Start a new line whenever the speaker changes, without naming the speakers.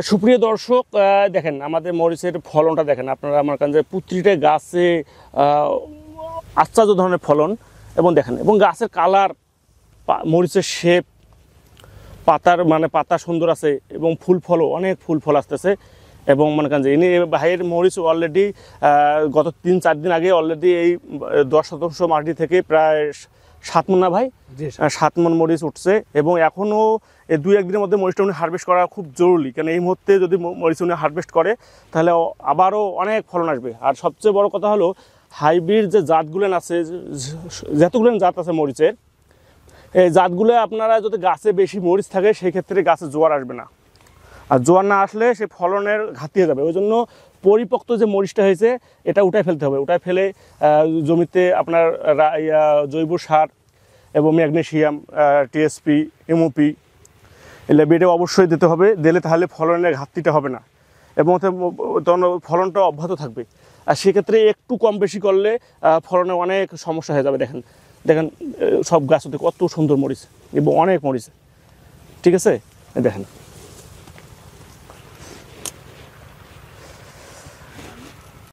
সুপ্রিয় দর্শক, দেখেন আমাদের মরিচের ফলনটা দেখেন আপনারা। আমার কাছে প্রতিটা গাছে আশ্চর্য ধরনের ফলন, এবং দেখেন এবং গাছের কালার, মরিচের শেপ, পাতার পাতা সুন্দর আছে, এবং ফুল ফলও অনেক ফুল ফল আসতেছে। এবং মনে করেন যে ইনি ভাইয়ের মরিচ অলরেডি গত 3-4 দিন আগে অলরেডি এই 10 শতাংশ মাটি থেকে প্রায় 7 মণ না ভাই, 7 মণ মরিচ উঠছে। এবং এখনও এই 2-1 দিনের মধ্যে মরিচটা উনি হারভেস্ট করা খুব জরুরি, কারণ এই মুহূর্তে যদি মরিচ উনি হারভেস্ট করে তাহলে আবারও অনেক ফলন আসবে। আর সবচেয়ে বড় কথা হলো হাইব্রিড যে জাতগুলো আছে, যতগুলো জাত আছে মরিচের, এই জাতগুলো আপনারা যদি গাছে বেশি মরিচ থাকে সেই ক্ষেত্রে গাছে জোয়ার আসবে না, আর জোয়ার না আসলে সে ফলনের ঘাটতি হয়ে যাবে। ওই জন্য পরিপক্ত যে মরিচটা হয়েছে এটা উঠায় ফেলতে হবে। উঠায় ফেলে জমিতে আপনার জৈব সার এবং ম্যাগনেসিয়াম, টিএসপি, এমওপি এগুলো বেডে অবশ্যই দিতে হবে। দিলে তাহলে ফলনের ঘাটতিটা হবে না, এবং তখন ফলনটা অব্যাহত থাকবে। আর সেক্ষেত্রে একটু কম বেশি করলে ফলনে অনেক সমস্যা হয়ে যাবে। দেখেন দেখেন সব গাছ কত সুন্দর মরিচ এবং অনেক মরিচ, ঠিক আছে দেখেন।